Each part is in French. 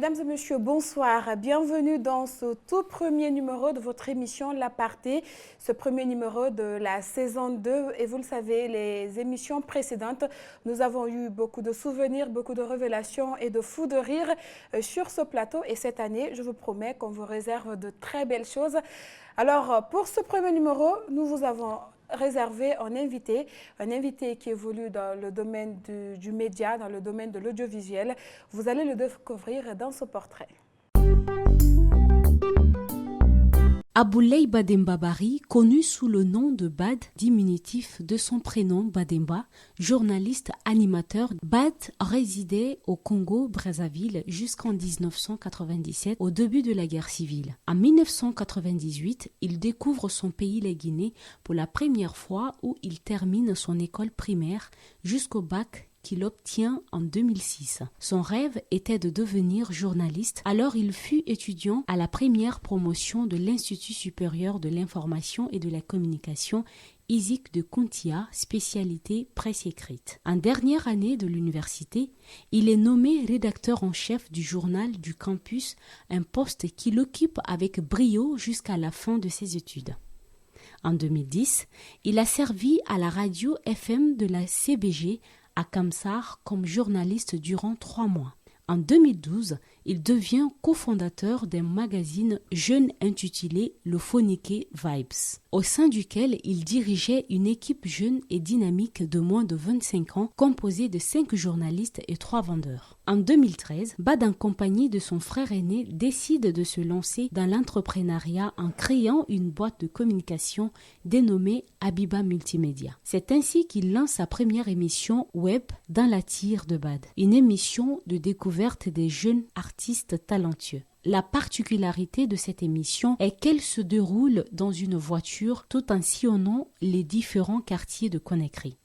Mesdames et messieurs, bonsoir. Bienvenue dans ce tout premier numéro de votre émission L'Aparté, ce premier numéro de la saison 2. Et vous le savez, les émissions précédentes, nous avons eu beaucoup de souvenirs, beaucoup de révélations et de fous de rire sur ce plateau. Et cette année, je vous promets qu'on vous réserve de très belles choses. Alors, pour ce premier numéro, nous vous avons réservé un invité qui évolue dans le domaine du média, dans le domaine de l'audiovisuel. Vous allez le découvrir dans ce portrait. Aboulaye Bademba Bari, connu sous le nom de Bad, diminutif de son prénom Bademba, journaliste animateur. Bad résidait au Congo-Brazzaville jusqu'en 1997, au début de la guerre civile. En 1998, il découvre son pays, la Guinée, pour la première fois où il termine son école primaire jusqu'au bac qu'il obtient en 2006. Son rêve était de devenir journaliste, alors il fut étudiant à la première promotion de l'Institut supérieur de l'information et de la communication ISIC de Kuntia, spécialité presse écrite. En dernière année de l'université, il est nommé rédacteur en chef du journal du campus, un poste qu'il occupe avec brio jusqu'à la fin de ses études. En 2010, il a servi à la radio FM de la CBG à Kamsar comme journaliste durant 3 mois. En 2012, il devient cofondateur d'un magazine jeune intitulé Le Phoniqué Vibes, au sein duquel il dirigeait une équipe jeune et dynamique de moins de 25 ans composée de 5 journalistes et 3 vendeurs. En 2013, Bad, en compagnie de son frère aîné, décide de se lancer dans l'entrepreneuriat en créant une boîte de communication dénommée Habiba Multimédia. C'est ainsi qu'il lance sa première émission web dans la tire de Bad, une émission de découverte des jeunes artistes talentueux. La particularité de cette émission est qu'elle se déroule dans une voiture tout en sillonnant les différents quartiers de Conakry.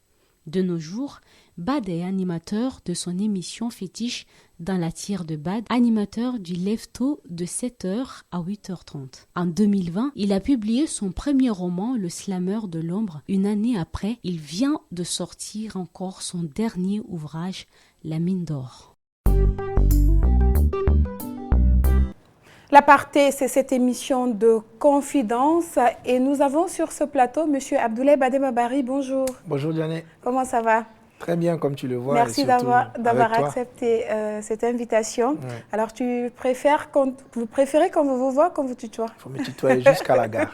De nos jours, Bad est animateur de son émission fétiche dans la tire de Bad, animateur du lève-tôt de 7h à 8h30. En 2020, il a publié son premier roman, Le Slameur de l'ombre. Une année après, il vient de sortir encore son dernier ouvrage, La mine d'or. L'Aparté, c'est cette émission de confidence et nous avons sur ce plateau M. Aboulaye Bademba Bari. Bonjour. Bonjour Diane. Comment ça va? Très bien, comme tu le vois. Merci d'avoir accepté cette invitation. Ouais. Alors, vous préférez qu'on vous voit, qu'on vous tutoie? Il faut me tutoyer jusqu'à la gare.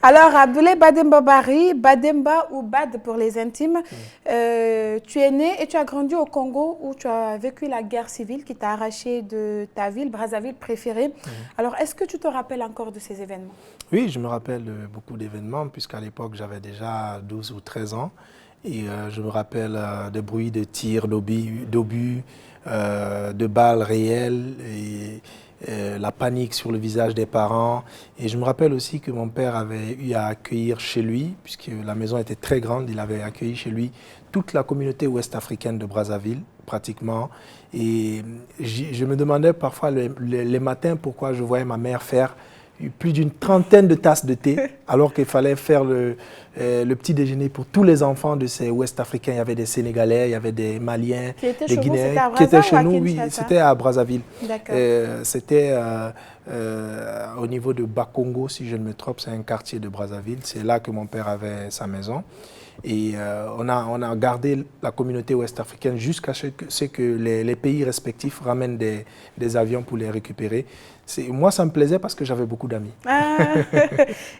Alors, Aboulaye Bademba Bari, Bademba ou Bad pour les intimes, tu es né et tu as grandi au Congo où tu as vécu la guerre civile qui t'a arraché de ta ville, Brazzaville préférée. Alors, est-ce que tu te rappelles encore de ces événements? Oui, je me rappelle beaucoup d'événements puisqu'à l'époque, j'avais déjà 12 ou 13 ans. Et je me rappelle des bruits de tirs, d'obus, de balles réelles et la panique sur le visage des parents. Et je me rappelle aussi que mon père avait eu à accueillir chez lui, puisque la maison était très grande, il avait accueilli chez lui toute la communauté ouest-africaine de Brazzaville, pratiquement. Et je me demandais parfois les matins pourquoi je voyais ma mère faire plus d'une trentaine de tasses de thé, alors qu'il fallait faire le petit déjeuner pour tous les enfants de ces Ouest-Africains. Il y avait des Sénégalais, il y avait des Maliens, des Guinéens qui étaient chez nous. Oui, c'était à Brazzaville. C'était au niveau de Bakongo, si je ne me trompe, c'est un quartier de Brazzaville. C'est là que mon père avait sa maison. Et on a gardé la communauté ouest-africaine jusqu'à ce que les pays respectifs ramènent des avions pour les récupérer. Moi, ça me plaisait parce que j'avais beaucoup d'amis. Ah,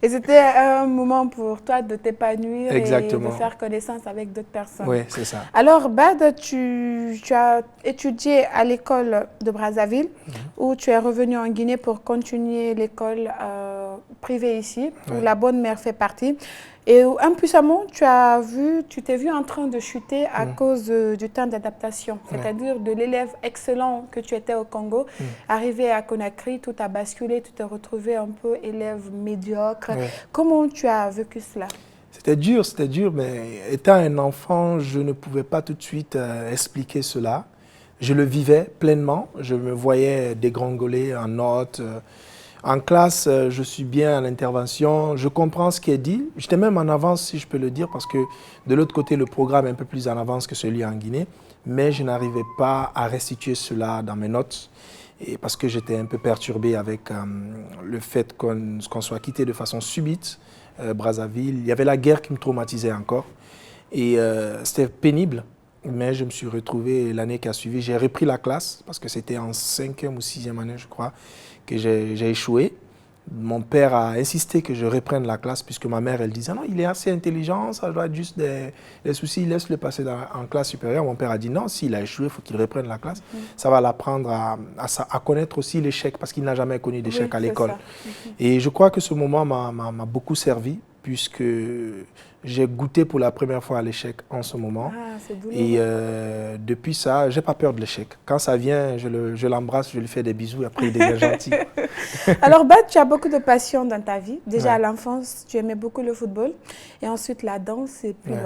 et c'était un moment pour toi de t'épanouir et de faire connaissance avec d'autres personnes. Oui, c'est ça. Alors, Bad, tu as étudié à l'école de Brazzaville, où tu es revenu en Guinée pour continuer l'école privée ici, où la bonne mère fait partie. Et impuissamment, tu t'es vu en train de chuter à cause du temps d'adaptation, c'est-à-dire de l'élève excellent que tu étais au Congo, arrivé à Conakry, tout a basculé, tu t'es retrouvé un peu élève médiocre. Comment tu as vécu cela? C'était dur, mais étant un enfant, je ne pouvais pas tout de suite expliquer cela. Je le vivais pleinement, je me voyais dégringoler en notes, En classe, je suis bien à l'intervention, je comprends ce qui est dit. J'étais même en avance, si je peux le dire, parce que de l'autre côté, le programme est un peu plus en avance que celui en Guinée. Mais je n'arrivais pas à restituer cela dans mes notes, et parce que j'étais un peu perturbé avec le fait qu'on soit quitté de façon subite, Brazzaville. Il y avait la guerre qui me traumatisait encore. Et c'était pénible. Mais je me suis retrouvé l'année qui a suivi. J'ai repris la classe parce que c'était en 5e ou 6e année, je crois, que j'ai échoué. Mon père a insisté que je reprenne la classe puisque ma mère, elle disait non, il est assez intelligent, ça doit être juste des soucis, laisse-le passer en classe supérieure. Mon père a dit non, s'il a échoué, il faut qu'il reprenne la classe. Ça va l'apprendre à connaître aussi l'échec parce qu'il n'a jamais connu d'échec à l'école. Et je crois que ce moment m'a beaucoup servi puisque j'ai goûté pour la première fois à l'échec en ce moment. Ah, c'est douloureux. Et depuis ça, je n'ai pas peur de l'échec. Quand ça vient, je l'embrasse, je lui fais des bisous et après il devient gentil. Alors, Bad, tu as beaucoup de passion dans ta vie. Déjà, Ouais. à l'enfance, tu aimais beaucoup le football. Et ensuite, la danse et puis Ouais.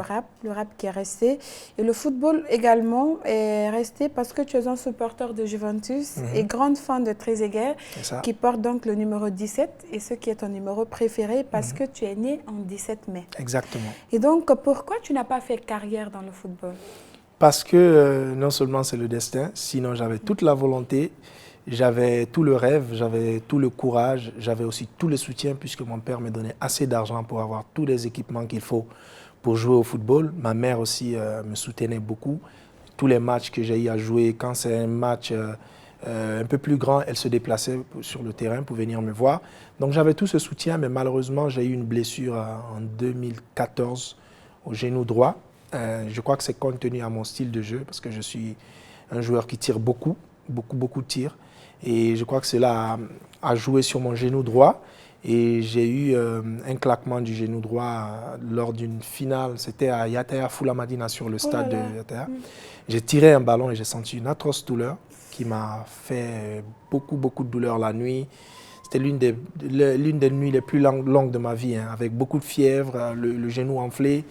le rap qui est resté. Et le football également est resté parce que tu es un supporter de Juventus et grande fan de Trezeguet, C'est ça. qui porte donc le numéro 17 et ce qui est ton numéro préféré parce que tu es né en 17 mai. Exactement. Et donc, pourquoi tu n'as pas fait carrière dans le football? Parce que non seulement c'est le destin, sinon j'avais toute la volonté, j'avais tout le rêve, j'avais tout le courage, j'avais aussi tout le soutien puisque mon père me donnait assez d'argent pour avoir tous les équipements qu'il faut pour jouer au football. Ma mère aussi me soutenait beaucoup. Tous les matchs que j'ai eu à jouer, quand c'est un match un peu plus grand, elle se déplaçait sur le terrain pour venir me voir. Donc j'avais tout ce soutien, mais malheureusement j'ai eu une blessure en 2014 au genou droit. Je crois que c'est compte tenu à mon style de jeu parce que je suis un joueur qui tire beaucoup de tirs. Et je crois que cela a joué sur mon genou droit. Et j'ai eu un claquement du genou droit lors d'une finale. C'était à Yataya Fulamadina sur le stade de Yataya. J'ai tiré un ballon et j'ai senti une atroce douleur qui m'a fait beaucoup de douleur la nuit. C'était l'une des nuits les plus longues de ma vie, hein, avec beaucoup de fièvre, le genou enflé.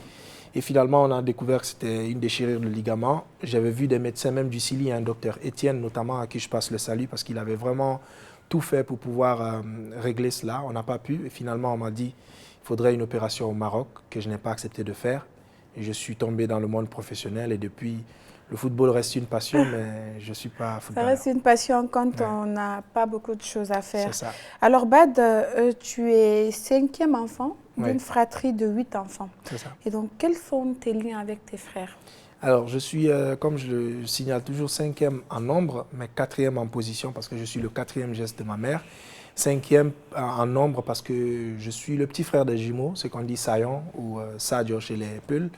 Et finalement, on a découvert que c'était une déchirure de ligament. J'avais vu des médecins, même du Sili, un docteur Étienne notamment, à qui je passe le salut, parce qu'il avait vraiment tout fait pour pouvoir régler cela. On n'a pas pu. Et finalement, on m'a dit qu'il faudrait une opération au Maroc, que je n'ai pas accepté de faire. Et je suis tombé dans le monde professionnel. Et depuis, le football reste une passion, mais je ne suis pas Ça footballeur. reste une passion quand on n'a pas beaucoup de choses à faire. C'est ça. Alors, Bad, tu es 5e enfant d'une Oui. fratrie de 8 enfants. C'est ça. Et donc, quels sont tes liens avec tes frères? Alors, je suis, comme je le signale toujours, 5e en nombre, mais 4e en position parce que je suis le 4e geste de ma mère. 5e en nombre parce que je suis le petit frère des jumeaux, ce qu'on dit Sayon ou Sadio chez les Peuls.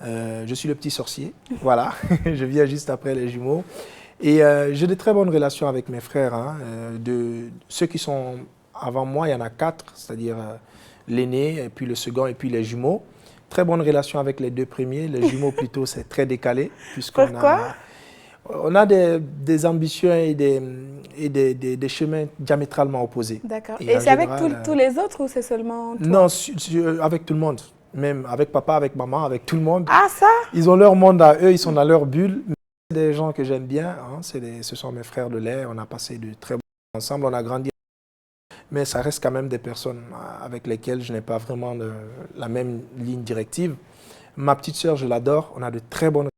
Je suis le petit sorcier, voilà, je viens juste après les jumeaux. Et j'ai de très bonnes relations avec mes frères. Hein. Ceux qui sont avant moi, il y en a 4, c'est-à-dire l'aîné, et puis le second, et puis les jumeaux. Très bonne relation avec les 2 premiers. Les jumeaux, plutôt, c'est très décalé. Pourquoi? On a des ambitions et des chemins diamétralement opposés. D'accord. Et Et en c'est avec général, tous les autres ou c'est seulement toi? Non, avec tout le monde. Même avec papa, avec maman, avec tout le monde. Ah, ça? Ils ont leur monde à eux, ils sont dans leur bulle. C'est des gens que j'aime bien. Hein. Ce sont mes frères de lait. On a passé de très bons moments ensemble. On a grandi. Mais ça reste quand même des personnes avec lesquelles je n'ai pas vraiment la même ligne directive. Ma petite sœur, je l'adore. On a de très bonnes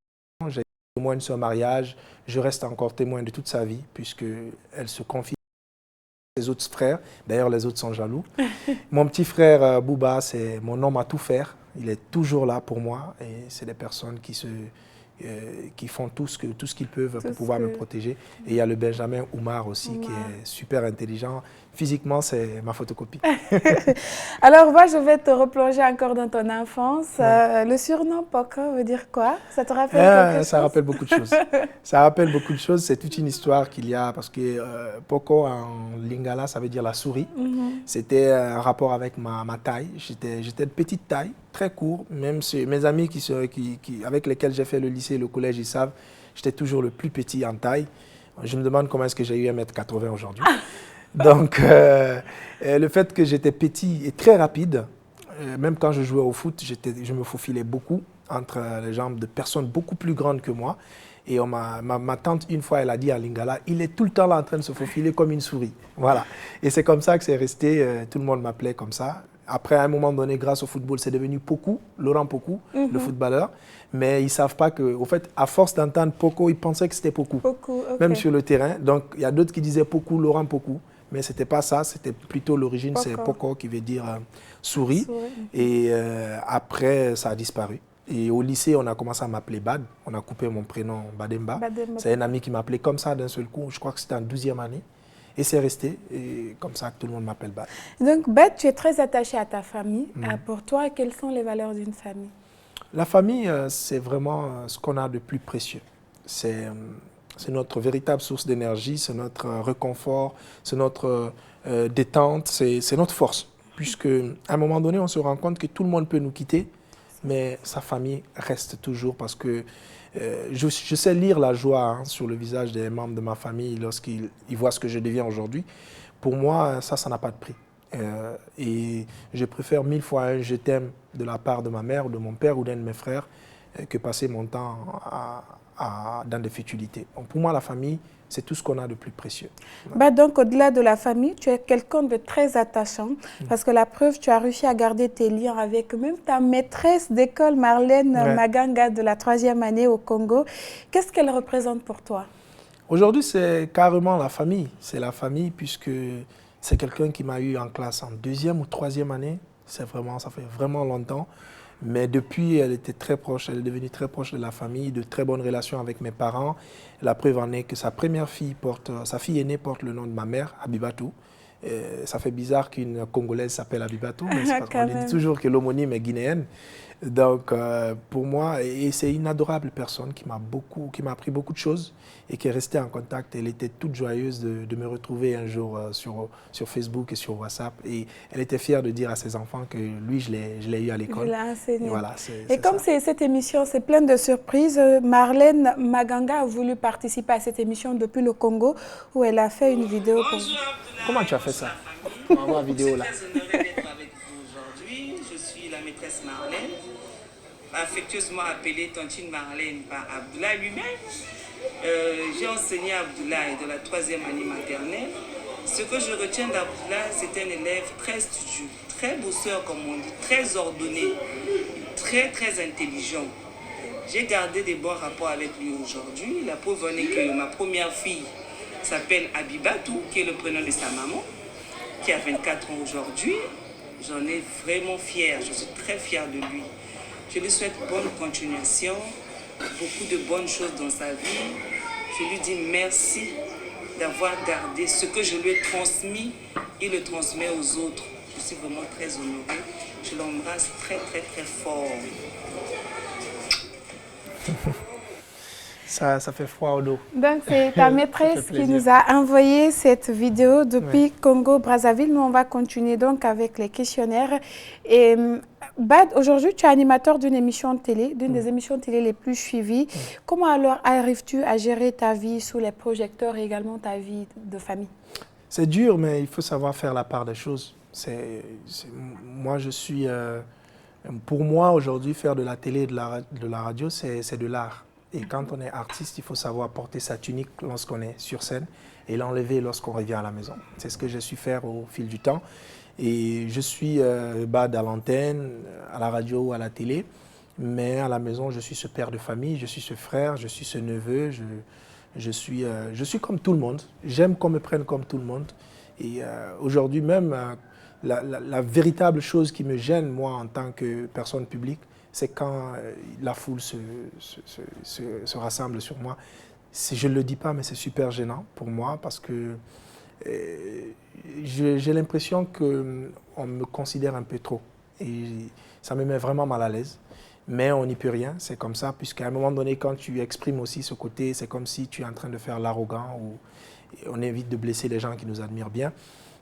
relations. J'ai été témoin de son mariage. Je reste encore témoin de toute sa vie, puisqu'elle se confie à ses autres frères. D'ailleurs, les autres sont jaloux. Mon petit frère Bouba, c'est mon homme à tout faire. Il est toujours là pour moi. Et c'est des personnes qui font tout ce qu'ils peuvent pour pouvoir me protéger. Et il y a le Benjamin Oumar aussi, qui est super intelligent. Physiquement, c'est ma photocopie. Alors, moi, je vais te replonger encore dans ton enfance. Le surnom Poko veut dire quoi? Ça te rappelle quelque chose? Ça rappelle beaucoup de choses. Ça rappelle beaucoup de choses. C'est toute une histoire qu'il y a, parce que Poko, en lingala, ça veut dire la souris. C'était un rapport avec ma taille. J'étais de petite taille, très court. Même mes amis avec lesquels j'ai fait le lycée et le collège, ils savent, j'étais toujours le plus petit en taille. Je me demande comment est-ce que j'ai eu 1,80 m aujourd'hui. Donc, le fait que j'étais petit et très rapide, même quand je jouais au foot, je me faufilais beaucoup entre les jambes de personnes beaucoup plus grandes que moi. Et ma tante, une fois, elle a dit à Lingala, il est tout le temps là en train de se faufiler comme une souris. Voilà. Et c'est comme ça que c'est resté, tout le monde m'appelait comme ça. Après, à un moment donné, grâce au football, c'est devenu Pokou, Laurent Pokou, le footballeur. Mais ils ne savent pas que, au fait, à force d'entendre Pokou, ils pensaient que c'était Pokou. Même sur le terrain. Donc, il y a d'autres qui disaient Pokou, Laurent Pokou. Mais ce n'était pas ça, c'était plutôt l'origine, c'est Pokou qui veut dire souris. Et après, ça a disparu. Et au lycée, on a commencé à m'appeler Bad. On a coupé mon prénom Bademba. C'est un ami qui m'appelait comme ça d'un seul coup. Je crois que c'était en 12e année. Et c'est resté. Et comme ça que tout le monde m'appelle Bad. Donc, Bad, tu es très attaché à ta famille. Pour toi, quelles sont les valeurs d'une famille? La famille, c'est vraiment ce qu'on a de plus précieux. C'est notre véritable source d'énergie, c'est notre réconfort, c'est notre détente, c'est notre force. Puisque à un moment donné, on se rend compte que tout le monde peut nous quitter, mais sa famille reste toujours parce que je sais lire la joie sur le visage des membres de ma famille lorsqu'ils voient ce que je deviens aujourd'hui. Pour moi, ça n'a pas de prix. Et je préfère 1000 fois un « je t'aime » de la part de ma mère ou de mon père ou d'un de mes frères que passer mon temps dans des futilités. Donc pour moi, la famille, c'est tout ce qu'on a de plus précieux. Bah donc, au-delà de la famille, tu es quelqu'un de très attachant. Parce que la preuve, tu as réussi à garder tes liens avec même ta maîtresse d'école, Marlène Maganga, de la 3e année au Congo. Qu'est-ce qu'elle représente pour toi? Aujourd'hui, c'est carrément la famille. C'est la famille puisque c'est quelqu'un qui m'a eu en classe en 2e ou 3e année. Ça fait vraiment longtemps. Mais depuis, elle était très proche, elle est devenue très proche de la famille, de très bonnes relations avec mes parents. La preuve en est que sa fille aînée porte le nom de ma mère, Abibatou. Ça fait bizarre qu'une Congolaise s'appelle Abibatou, mais c'est parce qu'on dit toujours que l'homonyme est guinéenne. Donc, pour moi, et c'est une adorable personne qui m'a appris beaucoup de choses et qui est restée en contact. Elle était toute joyeuse de me retrouver un jour sur Facebook et sur WhatsApp. Et elle était fière de dire à ses enfants que lui, je l'ai eu à l'école. Je l'ai enseigné. Voilà, et comme cette émission, c'est plein de surprises, Marlène Maganga a voulu participer à cette émission depuis le Congo où elle a fait une vidéo. Comment tu as fait ça? On va voir la vidéo là. Je suis la maîtresse Marlène, affectueusement appelée Tontine Marlène par Abdoulaye lui-même. J'ai enseigné à Abdoulaye de la 3e année maternelle. Ce que je retiens d'Abdoulaye, c'est un élève très studieux, très bosseur comme on dit, très ordonné, très intelligent. J'ai gardé des bons rapports avec lui aujourd'hui. La preuve en est que ma première fille s'appelle Abibatou, qui est le prénom de sa maman, qui a 24 ans aujourd'hui. J'en ai vraiment fière, je suis très fière de lui. Je lui souhaite bonne continuation, beaucoup de bonnes choses dans sa vie. Je lui dis merci d'avoir gardé ce que je lui ai transmis, il le transmet aux autres. Je suis vraiment très honorée. Je l'embrasse très fort. Ça fait froid au dos. Donc, c'est ta maîtresse qui nous a envoyé cette vidéo depuis Congo-Brazzaville. Nous, on va continuer donc avec les questionnaires. Et Bad, aujourd'hui, tu es animateur d'une émission de télé, d'une des émissions de télé les plus suivies. Comment alors arrives-tu à gérer ta vie sous les projecteurs et également ta vie de famille? C'est dur, mais il faut savoir faire la part des choses. Pour moi, aujourd'hui, faire de la télé et de la radio, c'est de l'art. Et quand on est artiste, il faut savoir porter sa tunique lorsqu'on est sur scène et l'enlever lorsqu'on revient à la maison. C'est ce que j'ai su faire au fil du temps. Et je suis Bad à l'antenne, à la radio ou à la télé. Mais à la maison, je suis ce père de famille, je suis ce frère, je suis ce neveu. Je suis comme tout le monde. J'aime qu'on me prenne comme tout le monde. Et aujourd'hui même, la véritable chose qui me gêne, moi, en tant que personne publique, c'est quand la foule se rassemble sur moi. Je ne le dis pas, mais c'est super gênant pour moi parce que j'ai l'impression qu'on me considère un peu trop. Et ça me met vraiment mal à l'aise. Mais on n'y peut rien, c'est comme ça, puisqu'à un moment donné, quand tu exprimes aussi ce côté, c'est comme si tu es en train de faire l'arrogant ou on évite de blesser les gens qui nous admirent bien.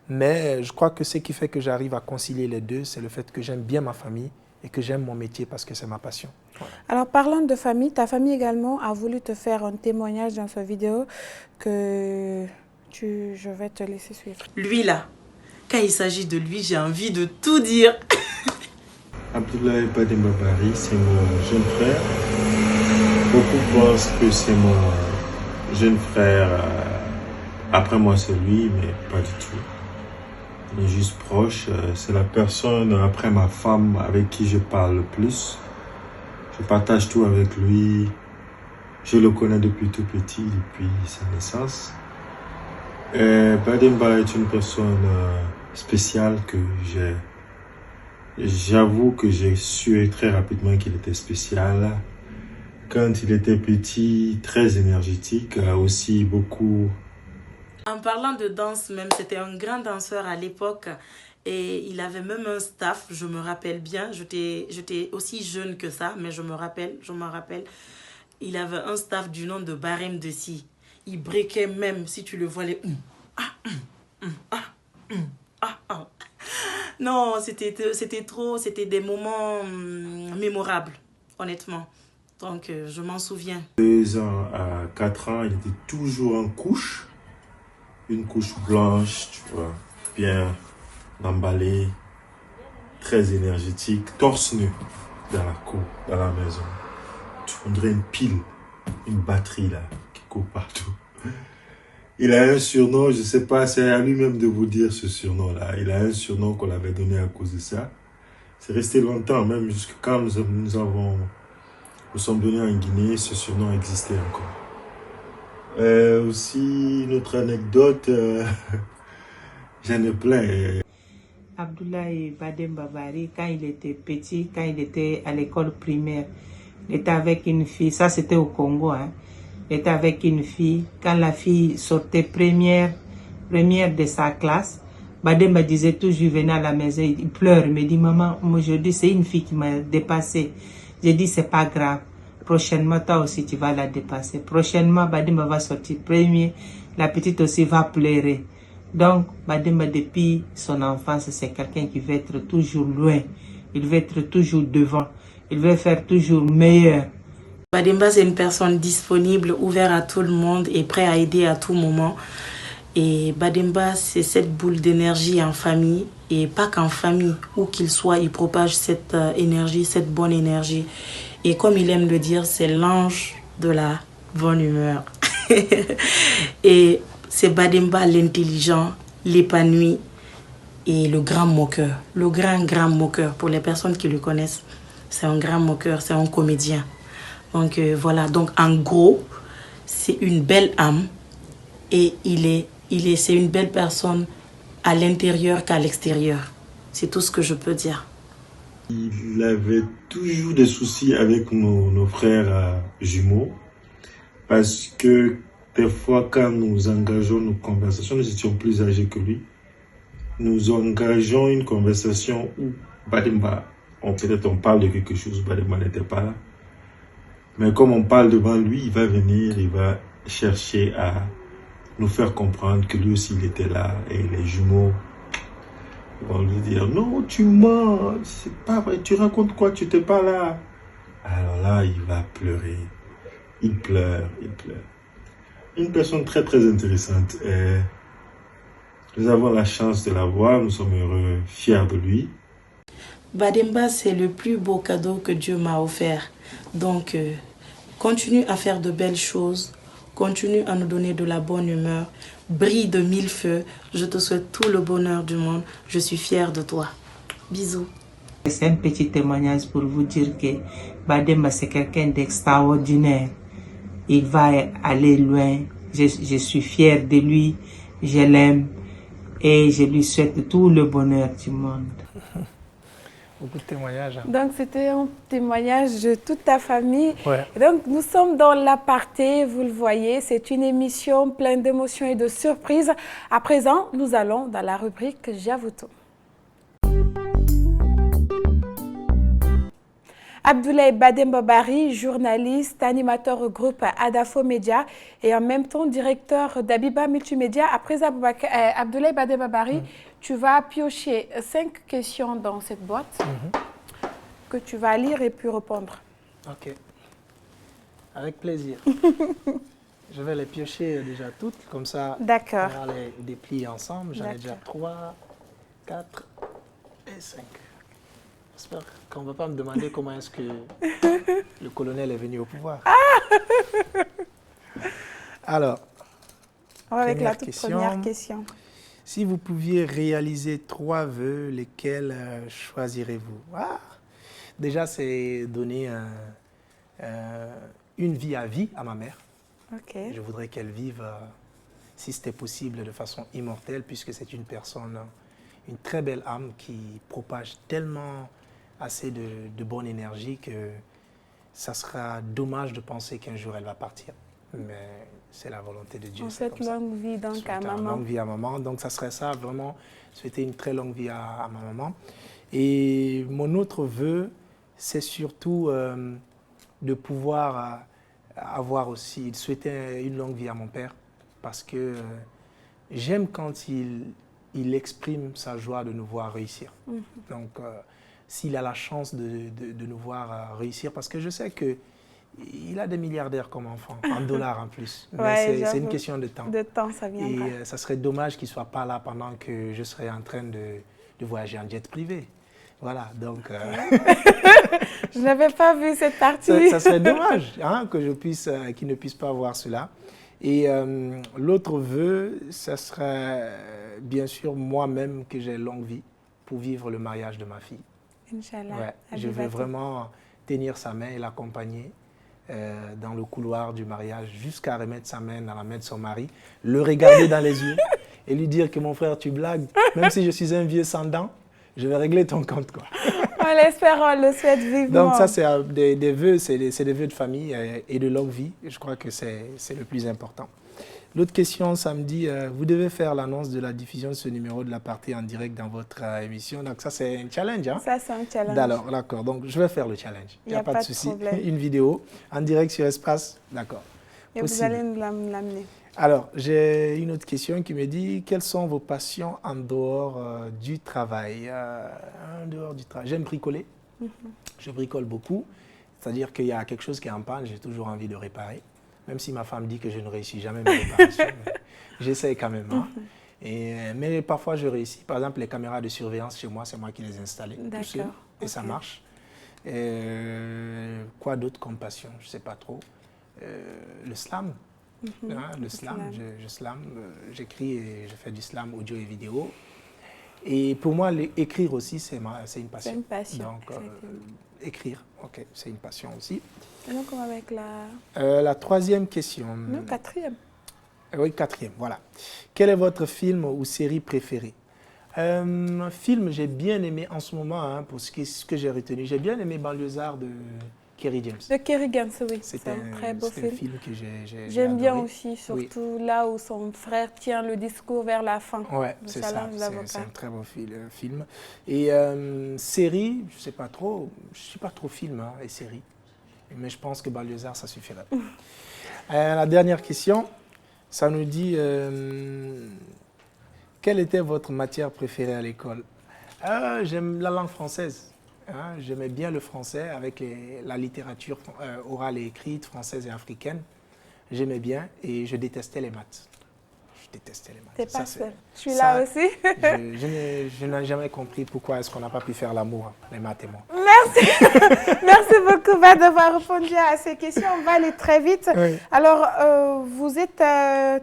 Mais je crois que ce qui fait que j'arrive à concilier les deux, c'est le fait que j'aime bien ma famille et que j'aime mon métier parce que c'est ma passion. Voilà. Alors, parlant de famille, ta famille également a voulu te faire un témoignage dans cette vidéo que je vais te laisser suivre. Lui là, quand il s'agit de lui, j'ai envie de tout dire. Abdoulaye Bademba Barry, c'est mon jeune frère. Beaucoup pensent que c'est mon jeune frère. Après moi, c'est lui, mais pas du tout. On est juste proche. C'est la personne, après ma femme, avec qui je parle le plus. Je partage tout avec lui. Je le connais depuis tout petit, depuis sa naissance. Bademba est une personne spéciale que j'avoue que j'ai su très rapidement qu'il était spécial. Quand il était petit, très énergétique, aussi beaucoup. En parlant de danse même, c'était un grand danseur à l'époque et il avait même un staff, je me rappelle bien. J'étais aussi jeune que ça, mais je m'en rappelle. Il avait un staff du nom de Barème de Si. Il briquait même, si tu le vois, les... Non, c'était trop, c'était des moments mémorables, honnêtement. Donc, je m'en souviens. 2 ans à 4 ans, il était toujours en couche. Une couche blanche, tu vois, bien emballée, très énergétique, torse nu dans la cour, dans la maison. On dirait une pile, une batterie là, qui court partout. Il a un surnom, je ne sais pas, c'est à lui-même de vous dire ce surnom-là. Il a un surnom qu'on l'avait donné à cause de ça. C'est resté longtemps, même jusqu'à quand nous sommes venus en Guinée, ce surnom existait encore. Aussi, une autre anecdote, j'en ai plein. Abdoulaye Bademba Bari, quand il était petit, quand il était à l'école primaire, il était avec une fille, ça c'était au Congo, hein. Il était avec une fille. Quand la fille sortait première de sa classe, Bademba disait toujours, il venait à la maison, il pleure. Il me dit, maman, aujourd'hui c'est une fille qui m'a dépassé. J'ai dit, c'est pas grave. Prochainement, toi aussi, tu vas la dépasser. Prochainement, Bademba va sortir premier. La petite aussi va pleurer. Donc, Bademba, depuis son enfance, c'est quelqu'un qui veut être toujours loin. Il veut être toujours devant. Il veut faire toujours meilleur. Bademba, c'est une personne disponible, ouverte à tout le monde et prêt à aider à tout moment. Et Bademba, c'est cette boule d'énergie en famille. Et pas qu'en famille, où qu'il soit, il propage cette énergie, cette bonne énergie. Et comme il aime le dire, c'est l'ange de la bonne humeur. Et c'est Bademba l'intelligent, l'épanoui et le grand moqueur. Le grand moqueur. Pour les personnes qui le connaissent, c'est un grand moqueur, c'est un comédien. Donc voilà, donc en gros, c'est une belle âme et c'est une belle personne à l'intérieur qu'à l'extérieur. C'est tout ce que je peux dire. Il avait toujours des soucis avec nos frères jumeaux parce que des fois, quand nous engageons nos conversations, nous étions plus âgés que lui. Nous engageons une conversation où Bademba, peut-être on parle de quelque chose, Bademba n'était pas là. Mais comme on parle devant lui, il va venir, il va chercher à nous faire comprendre que lui aussi il était là. Et les jumeaux vont lui dire, non, tu mens, c'est pas vrai, tu racontes quoi, tu n'étais pas là. Alors là, il va pleurer. Il pleure. Une personne très très intéressante. Et nous avons la chance de la voir, nous sommes heureux, fiers de lui. Bademba, c'est le plus beau cadeau que Dieu m'a offert. Donc, continue à faire de belles choses, continue à nous donner de la bonne humeur, brille de 1000 feux. Je te souhaite tout le bonheur du monde. Je suis fière de toi. Bisous. C'est un petit témoignage pour vous dire que Bademba, c'est quelqu'un d'extraordinaire. Il va aller loin. Je suis fière de lui. Je l'aime. Et je lui souhaite tout le bonheur du monde. Beaucoup de témoignages. Hein. Donc, c'était un témoignage de toute ta famille. Ouais. Donc, nous sommes dans l'aparté, vous le voyez. C'est une émission pleine d'émotions et de surprises. À présent, nous allons dans la rubrique J'avoue tout. Abdoulaye Bademba Bari, journaliste, animateur au groupe Adafo Média et en même temps directeur d'Abiba Multimédia. Après Abdoulaye Bademba Bari, tu vas piocher 5 questions dans cette boîte que tu vas lire et puis répondre. Ok. Avec plaisir. Je vais les piocher déjà toutes, comme ça D'accord. on va les déplier ensemble. J'en ai déjà 3, 4 et 5. J'espère qu'on ne va pas me demander comment est-ce que le colonel est venu au pouvoir. Alors, avec la toute première question. Si vous pouviez réaliser 3 vœux, lesquels choisirez-vous? Déjà, c'est donner une vie à ma mère. Okay. Je voudrais qu'elle vive, si c'était possible, de façon immortelle, puisque c'est une personne, une très belle âme qui propage tellement assez de bonne énergie que ça sera dommage de penser qu'un jour elle va partir. Mais c'est la volonté de Dieu. En fait, longue vie donc à maman. Longue vie à maman. Donc, ça serait ça, vraiment, souhaiter une très longue vie à ma maman. Et mon autre vœu, c'est surtout de pouvoir avoir aussi, souhaiter une longue vie à mon père, parce que j'aime quand il exprime sa joie de nous voir réussir. Donc, s'il a la chance de nous voir réussir, parce que je sais qu'il a des milliardaires comme enfants, en dollars en plus. Mais c'est une question de temps. De temps, ça viendra. Et ça serait dommage qu'il ne soit pas là pendant que je serais en train de voyager en jet privé. Voilà, donc... Je n'avais pas vu cette partie. Ça serait dommage hein, qu'il ne puisse pas voir cela. Et l'autre vœu, ça serait bien sûr moi-même que j'ai longue vie pour vivre le mariage de ma fille. Inch'Allah. Ouais, je veux vraiment tenir sa main et l'accompagner dans le couloir du mariage jusqu'à remettre sa main dans la main de son mari, le regarder dans les yeux et lui dire que mon frère, tu blagues, même si je suis un vieux sans dents, je vais régler ton compte, quoi. On l'espère, on le souhaite vivement. Donc ça, c'est des vœux, c'est des vœux de famille et de longue vie. Je crois que c'est le plus important. L'autre question, samedi, vous devez faire l'annonce de la diffusion de ce numéro de la partie en direct dans votre émission. Donc ça, c'est un challenge. Hein? Ça, c'est un challenge. Alors, d'accord. Donc, je vais faire le challenge. Il n'y a pas de souci. Une vidéo en direct sur Espace. D'accord. Et vous allez nous l'amener. Alors, j'ai une autre question qui me dit, quelles sont vos passions en dehors du travail? En dehors du travail, j'aime bricoler. Je bricole beaucoup. C'est-à-dire qu'il y a quelque chose qui est en panne, j'ai toujours envie de réparer. Même si ma femme dit que je ne réussis jamais mes réparations, j'essaie quand même. Hein. Mais parfois, je réussis. Par exemple, les caméras de surveillance chez moi, c'est moi qui les ai installées tout seul. Et ça marche. Quoi d'autre comme passion? Je ne sais pas trop. Le slam. Hein, le slam. Je slam. J'écris et je fais du slam audio et vidéo. Et pour moi, écrire aussi, c'est une passion. C'est une passion. Donc, écrire, ok, c'est une passion aussi. Et donc, on va avec la 3e question. Non, 4e. Oui, 4e, voilà. Quel est votre film ou série préférée? Un film, j'ai bien aimé en ce moment, hein, pour ce que j'ai retenu. J'ai bien aimé Banlieusard de Kerry James. De Kerry James, oui. C'est un très beau film. C'est un film que j'aime bien aussi, surtout là où son frère tient le discours vers la fin. Oui, c'est ça. C'est un très beau film. Et série, je ne sais pas trop. Je ne suis pas trop film et série. Mais je pense que Banlieusard, ça suffirait. La dernière question, ça nous dit quelle était votre matière préférée à l'école? J'aime la langue française. Hein, j'aimais bien le français avec la littérature orale et écrite française et africaine. J'aimais bien et je détestais les maths. Je détestais les maths. T'es pas seul. Je suis là aussi. Je n'ai jamais compris pourquoi est-ce qu'on n'a pas pu faire l'amour, les maths et moi. Merci. Merci beaucoup d'avoir répondu à ces questions. On va aller très vite. Oui. Alors, vous êtes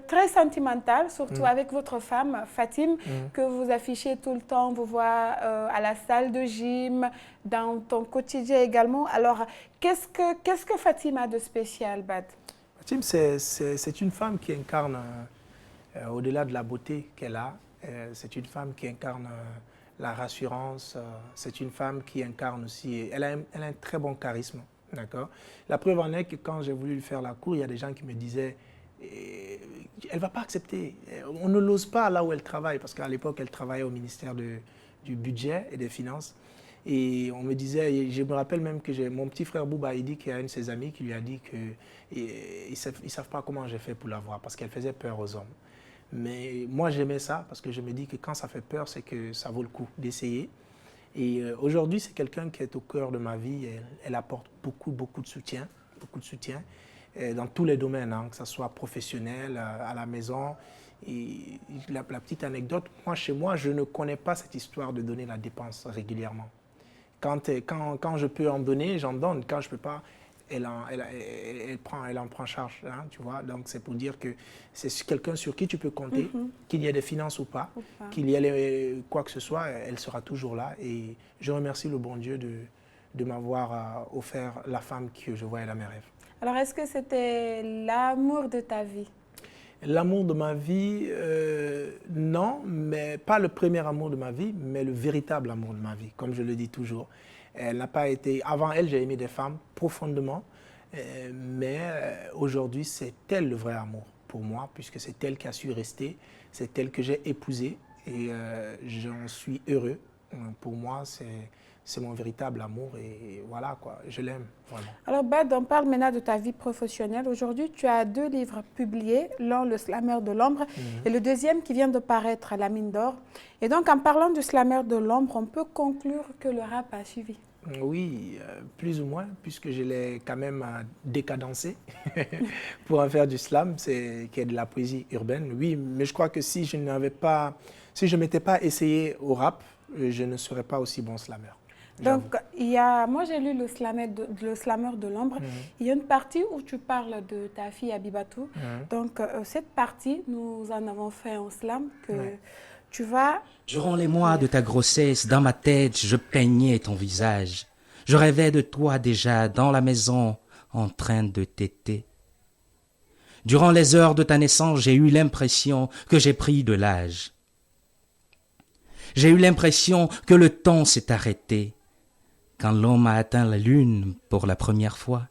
très sentimental, surtout avec votre femme, Fatim, que vous affichez tout le temps. On vous voit à la salle de gym, dans ton quotidien également. Alors, qu'est-ce que Fatim a de spécial, Bad? Fatim, c'est une femme qui incarne, au-delà de la beauté qu'elle a, c'est une femme qui incarne la rassurance, c'est une femme qui incarne aussi, elle a un très bon charisme, d'accord? La preuve en est que quand j'ai voulu lui faire la cour, il y a des gens qui me disaient, elle ne va pas accepter, on ne l'ose pas là où elle travaille, parce qu'à l'époque, elle travaillait au ministère du Budget et des Finances, et on me disait, je me rappelle même que j'ai mon petit frère Bouba, il dit qu'il y a un de ses amis qui lui a dit qu'ils ne savent pas comment j'ai fait pour la voir, parce qu'elle faisait peur aux hommes. Mais moi, j'aimais ça parce que je me dis que quand ça fait peur, c'est que ça vaut le coup d'essayer. Et aujourd'hui, c'est quelqu'un qui est au cœur de ma vie. Elle apporte beaucoup de soutien dans tous les domaines, hein, que ce soit professionnel, à la maison. Et la petite anecdote, moi, chez moi, je ne connais pas cette histoire de donner la dépense régulièrement. Quand je peux en donner, j'en donne. Quand je ne peux pas, elle en prend charge, hein, tu vois. Donc, c'est pour dire que c'est quelqu'un sur qui tu peux compter, qu'il y ait des finances ou pas, qu'il y ait quoi que ce soit, elle sera toujours là. Et je remercie le bon Dieu de m'avoir offert la femme que je voyais dans mes rêves. Alors, est-ce que c'était l'amour de ta vie? L'amour de ma vie, non, mais pas le premier amour de ma vie, mais le véritable amour de ma vie, comme je le dis toujours. Elle n'a pas été... Avant elle, j'ai aimé des femmes profondément, mais aujourd'hui, c'est elle le vrai amour pour moi, puisque c'est elle qui a su rester, c'est elle que j'ai épousée et j'en suis heureux. Pour moi, c'est mon véritable amour et voilà quoi, je l'aime vraiment. Alors Bad, on parle maintenant de ta vie professionnelle. Aujourd'hui, tu as 2 livres publiés, l'un le Slammer de l'ombre et le deuxième qui vient de paraître à la Mine d'Or. Et donc en parlant du Slammer de l'ombre, on peut conclure que le rap a suivi. Oui, plus ou moins, puisque je l'ai quand même décadencé pour en faire du slam, qui est de la poésie urbaine. Oui, mais je crois que si je ne m'étais pas essayé au rap, je ne serais pas aussi bon slammer. Donc, moi j'ai lu le Slammer de l'ombre. Il y a une partie où tu parles de ta fille Abibatou. Donc, cette partie, nous en avons fait un slam que tu vas... Durant les mois de ta grossesse, dans ma tête, je peignais ton visage. Je rêvais de toi déjà dans la maison, en train de téter. Durant les heures de ta naissance, j'ai eu l'impression que j'ai pris de l'âge. J'ai eu l'impression que le temps s'est arrêté. Quand l'homme a atteint la lune pour la première fois,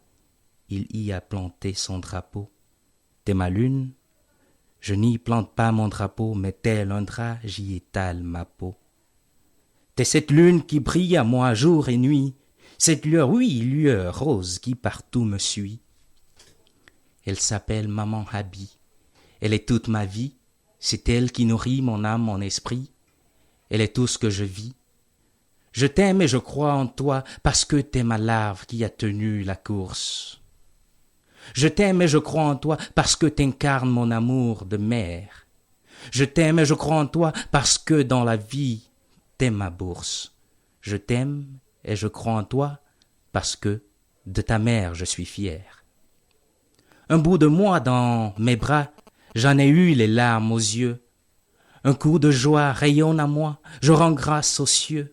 il y a planté son drapeau. T'es ma lune, je n'y plante pas mon drapeau, mais tel un drap, j'y étale ma peau. T'es cette lune qui brille à moi jour et nuit, cette lueur, oui, lueur rose qui partout me suit. Elle s'appelle Maman Habi, elle est toute ma vie, c'est elle qui nourrit mon âme, mon esprit, elle est tout ce que je vis. Je t'aime et je crois en toi parce que t'es ma larve qui a tenu la course. Je t'aime et je crois en toi parce que t'incarnes mon amour de mère. Je t'aime et je crois en toi parce que dans la vie, t'es ma bourse. Je t'aime et je crois en toi parce que de ta mère je suis fier. Un bout de moi dans mes bras, j'en ai eu les larmes aux yeux. Un coup de joie rayonne à moi, je rends grâce aux cieux.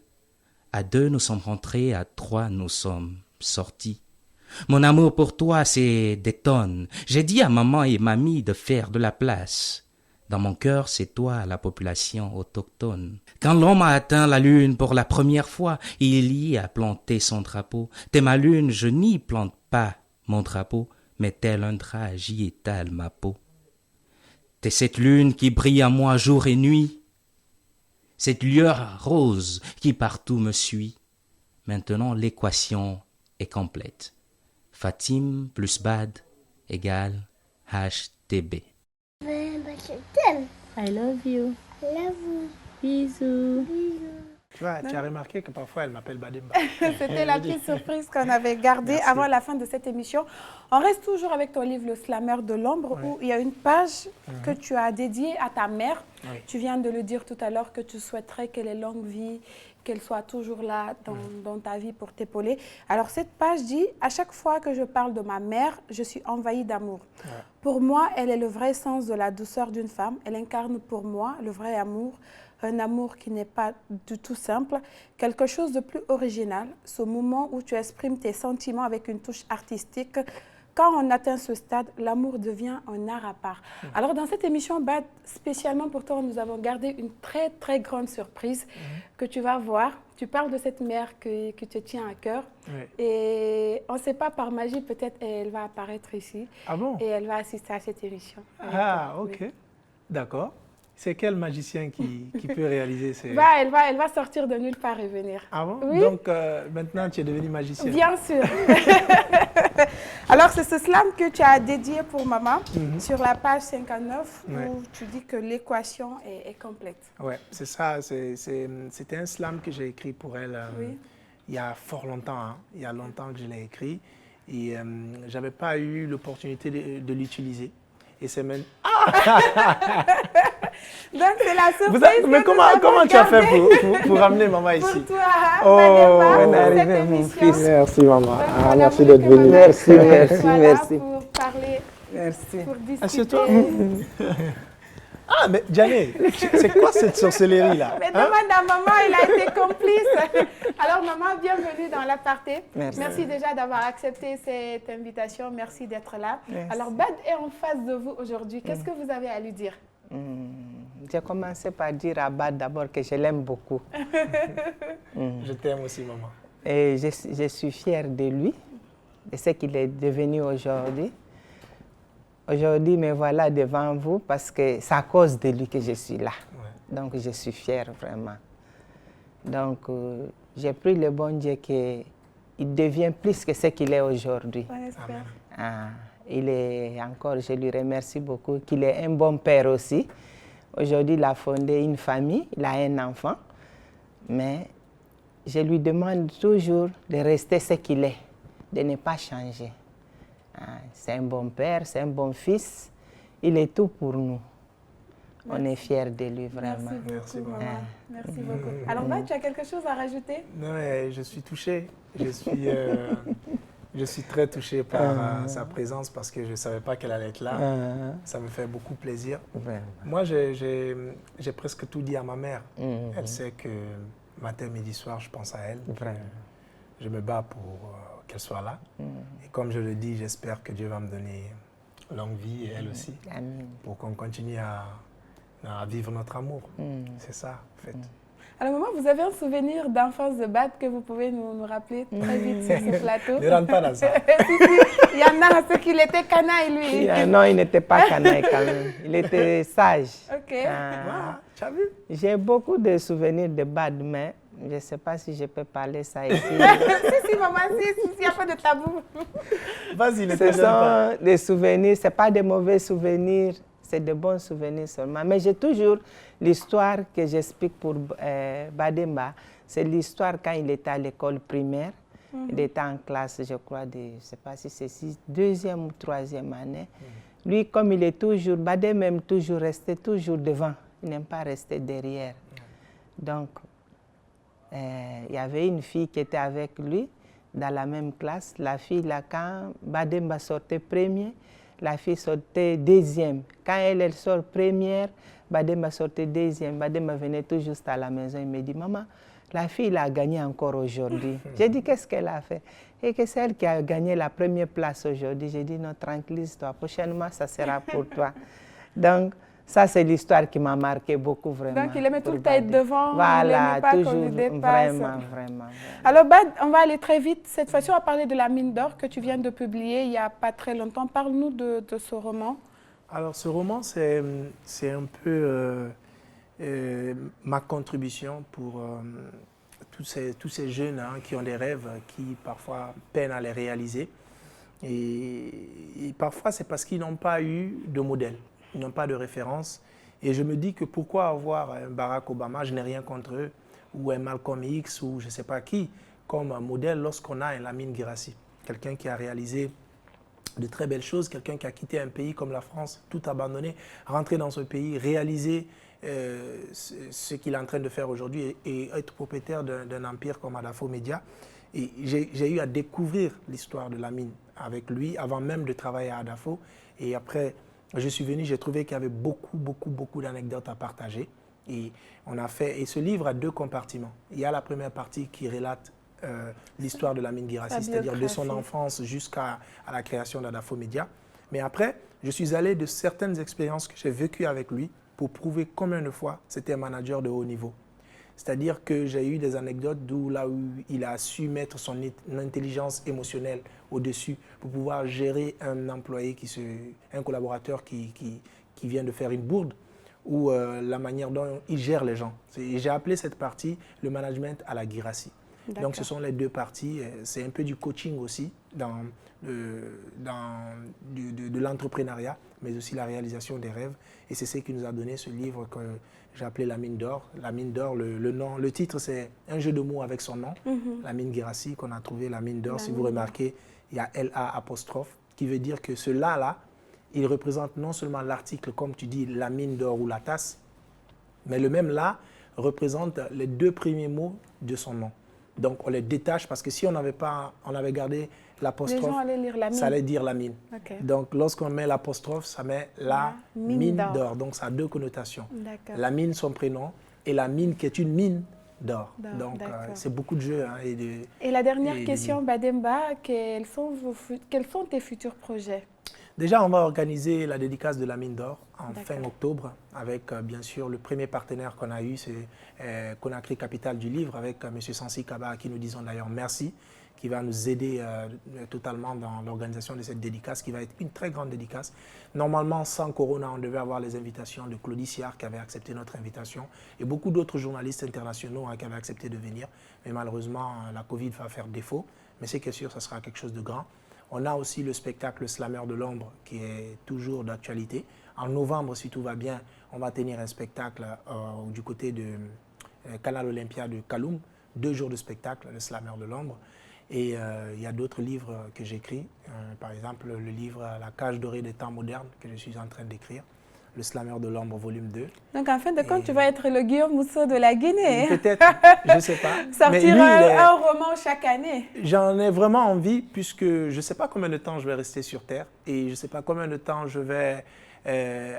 À 2 nous sommes rentrés, à 3 nous sommes sortis. Mon amour pour toi, c'est des tonnes. J'ai dit à maman et mamie de faire de la place. Dans mon cœur, c'est toi, la population autochtone. Quand l'homme a atteint la lune pour la première fois, il y a planté son drapeau. T'es ma lune, je n'y plante pas mon drapeau, mais tel un drap, j'y étale ma peau. T'es cette lune qui brille à moi jour et nuit, cette lueur rose qui partout me suit. Maintenant, l'équation est complète. Fatim plus Bad égale HTB. Je t'aime. I love you. I love you. Bisous. Tu vois, tu as remarqué que parfois elle m'appelle Bademba. C'était la petite surprise qu'on avait gardée avant la fin de cette émission. On reste toujours avec ton livre Le Slammer de l'ombre où il y a une page que tu as dédiée à ta mère. Tu viens de le dire tout à l'heure que tu souhaiterais qu'elle ait longue vie, qu'elle soit toujours là dans ta vie pour t'épauler. Alors cette page dit « À chaque fois que je parle de ma mère, je suis envahie d'amour. Pour moi, elle est le vrai sens de la douceur d'une femme. Elle incarne pour moi le vrai amour. Un amour qui n'est pas du tout simple, quelque chose de plus original, ce moment où tu exprimes tes sentiments avec une touche artistique. Quand on atteint ce stade, l'amour devient un art à part. » Alors dans cette émission, Bad, spécialement pour toi, nous avons gardé une très très grande surprise que tu vas voir. Tu parles de cette mère que te tient à cœur. Et on ne sait pas, par magie, peut-être elle va apparaître ici. Ah bon? Et elle va assister à cette émission. Ah, ok. D'accord. C'est quel magicien qui peut réaliser ces... Elle va sortir de nulle part et venir. Ah bon? Oui. Donc maintenant tu es devenu magicien. Bien sûr. Alors c'est ce slam que tu as dédié pour maman sur la page 59 où tu dis que l'équation est complète. Ouais, c'est ça. C'était un slam que j'ai écrit pour elle il y a fort longtemps. Hein. Il y a longtemps que je l'ai écrit et je n'avais pas eu l'opportunité de l'utiliser. Et c'est même... Donc, c'est la surprise. Mais comment tu as fait pour ramener maman ici? Pour toi, on est arrivé, mon fils. Merci, maman. Donc, merci d'être venu. Merci. Pour parler, Merci. pour discuter. Assieds-toi. Ah, mais Diané, c'est quoi cette sorcellerie-là? Mais demande à maman, il a été complice. Alors, maman, bienvenue dans l'aparté. Merci déjà d'avoir accepté cette invitation. Merci d'être là. Merci. Alors, Bad est en face de vous aujourd'hui. Qu'est-ce que vous avez à lui dire? J'ai commencé par dire à Bad d'abord que je l'aime beaucoup. Je t'aime aussi, maman. Et je suis fière de lui, de ce qu'il est devenu aujourd'hui. Aujourd'hui, me voilà devant vous parce que c'est à cause de lui que je suis là. Ouais. Donc, je suis fière vraiment. Donc, j'ai pris le bon Dieu qu'il devient plus que ce qu'il est aujourd'hui. Il est encore, je lui remercie beaucoup, qu'il est un bon père aussi. Aujourd'hui, il a fondé une famille, il a un enfant. Mais je lui demande toujours de rester ce qu'il est, de ne pas changer. C'est un bon père, c'est un bon fils. Il est tout pour nous. On est fiers de lui, vraiment. Merci beaucoup, maman. Merci beaucoup. Alors, tu as quelque chose à rajouter? Non, je suis touché. Je suis très touché par sa présence parce que je ne savais pas qu'elle allait être là. Ça me fait beaucoup plaisir. Moi, j'ai presque tout dit à ma mère. Elle sait que matin, midi, soir, je pense à elle. Je me bats pour qu'elle soit là. Et comme je le dis, j'espère que Dieu va me donner longue vie et elle aussi. Amen. Pour qu'on continue à vivre notre amour. C'est ça, en fait. Alors, maman, vous avez un souvenir d'enfance de Bad que vous pouvez nous rappeler très vite sur ce plateau? Ne rentre pas dans ça. Il y en a ceux qui étaient canaille, lui. Non, il n'était pas canaille quand même. Il était sage. Ok. Tu as vu? J'ai beaucoup de souvenirs de Bad, mais je ne sais pas si je peux parler ça ici. si, maman, il n'y a pas de tabou. Vas-y, ne te Ce sont des souvenirs, ce n'est pas des mauvais souvenirs, c'est de bons souvenirs seulement. Mais j'ai toujours l'histoire que j'explique pour Bademba. C'est l'histoire quand il était à l'école primaire. Il était en classe, je crois, je ne sais pas si c'est deuxième ou troisième année. Lui, comme il est toujours, Badem aime toujours rester toujours devant. Il n'aime pas rester derrière. Donc, il y avait une fille qui était avec lui dans la même classe. La fille, là, quand Bademba sortait premier, la fille sortait deuxième. Quand elle sort première, Bademba sortait deuxième. Bademba venait tout juste à la maison. Il me dit, maman, la fille a gagné encore aujourd'hui. J'ai dit, qu'est-ce qu'elle a fait? Et que c'est elle qui a gagné la première place aujourd'hui. J'ai dit, non, tranquillise-toi. Prochainement, ça sera pour toi. Donc, ça, c'est l'histoire qui m'a marqué beaucoup, vraiment. Donc, il aimait tout le temps être devant, voilà, il pas toujours, qu'on lui dépasse. Vraiment. Alors, Bad, on va aller très vite. Cette fois-ci, on va parler de La Mine d'Or que tu viens de publier il n'y a pas très longtemps. Parle-nous de ce roman. Alors, ce roman, c'est un peu ma contribution pour tous ces jeunes qui ont des rêves, qui parfois peinent à les réaliser. Et parfois, c'est parce qu'ils n'ont pas eu de modèle. Ils n'ont pas de référence. Et je me dis que pourquoi avoir un Barack Obama, je n'ai rien contre eux, ou un Malcolm X, ou je ne sais pas qui, comme modèle lorsqu'on a un Lamine Guirassy. Quelqu'un qui a réalisé de très belles choses, quelqu'un qui a quitté un pays comme la France, tout abandonné, rentré dans ce pays, réaliser ce qu'il est en train de faire aujourd'hui et être propriétaire d'un empire comme Adafo Media. Et j'ai eu à découvrir l'histoire de Lamine avec lui, avant même de travailler à Adafo. Et après, je suis venu, j'ai trouvé qu'il y avait beaucoup d'anecdotes à partager. Et ce livre a deux compartiments. Il y a la première partie qui relate l'histoire de Lamine Guirassy, c'est-à-dire de son enfance jusqu'à la création d'Adafo Media. Mais après, je suis allé de certaines expériences que j'ai vécues avec lui pour prouver combien de fois c'était un manager de haut niveau. C'est-à-dire que j'ai eu des anecdotes là où il a su mettre son intelligence émotionnelle au-dessus pour pouvoir gérer un employé, un collaborateur qui vient de faire une bourde, ou la manière dont il gère les gens. J'ai appelé cette partie le management à la Guirassy. Donc ce sont les deux parties. C'est un peu du coaching aussi de l'entrepreneuriat, mais aussi la réalisation des rêves. Et c'est ce qui nous a donné ce livre que j'ai appelé La Mine d'Or. La Mine d'Or, le titre, c'est un jeu de mots avec son nom, Lamine Guirassy, qu'on a trouvé La Mine d'Or. Si vous remarquez, il y a LA apostrophe, qui veut dire que ce là, il représente non seulement l'article, comme tu dis, la mine d'or ou la tasse, mais le même là représente les 2 premiers mots de son nom. Donc on les détache parce que si on avait gardé l'apostrophe, ça allait dire la mine. Okay. Donc lorsqu'on met l'apostrophe, ça met la mine d'or. Donc ça a 2 connotations. La mine, son prénom, et la mine qui est une mine d'or. Donc c'est beaucoup de jeux. Hein, et la dernière question, Bademba, quels sont tes futurs projets? Déjà, on va organiser la dédicace de la mine d'or en fin octobre avec bien sûr le premier partenaire qu'on a eu, c'est Conakry Capitale du Livre avec M. Sansi Kaba, à qui nous disons d'ailleurs merci, qui va nous aider totalement dans l'organisation de cette dédicace, qui va être une très grande dédicace. Normalement, sans Corona, on devait avoir les invitations de Claudie Siard qui avait accepté notre invitation et beaucoup d'autres journalistes internationaux qui avaient accepté de venir. Mais malheureusement, la Covid va faire défaut. Mais c'est sûr, ça sera quelque chose de grand. On a aussi le spectacle Slameur de l'ombre qui est toujours d'actualité. En novembre, si tout va bien, on va tenir un spectacle du côté de Canal Olympia de Kaloum. 2 jours de spectacle, le Slameur de l'ombre. Et il y a d'autres livres que j'écris. Par exemple, le livre La cage dorée des temps modernes que je suis en train d'écrire. Le Slameur de l'ombre, volume 2. Donc, en fin de compte, tu vas être le Guillaume Musso de la Guinée. Peut-être, je ne sais pas. Sortir un roman chaque année. J'en ai vraiment envie, puisque je ne sais pas combien de temps je vais rester sur Terre et je ne sais pas combien de temps je vais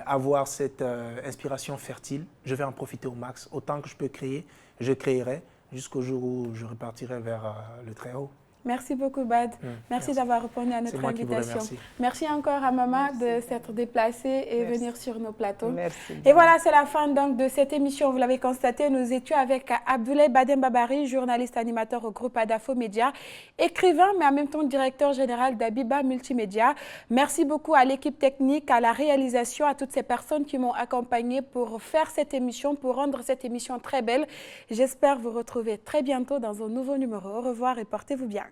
avoir cette inspiration fertile. Je vais en profiter au max. Autant que je peux créer, je créerai jusqu'au jour où je repartirai vers le très haut. Merci beaucoup, Bad. Merci d'avoir répondu à notre invitation. Merci encore à Maman de s'être déplacée et venir sur nos plateaux. Merci. Et voilà, c'est la fin donc de cette émission. Vous l'avez constaté, nous étions avec Abdoulaye Bademba Bari, journaliste animateur au groupe Adafo Média, écrivain, mais en même temps directeur général d'Abiba Multimédia. Merci beaucoup à l'équipe technique, à la réalisation, à toutes ces personnes qui m'ont accompagné pour faire cette émission, pour rendre cette émission très belle. J'espère vous retrouver très bientôt dans un nouveau numéro. Au revoir et portez-vous bien.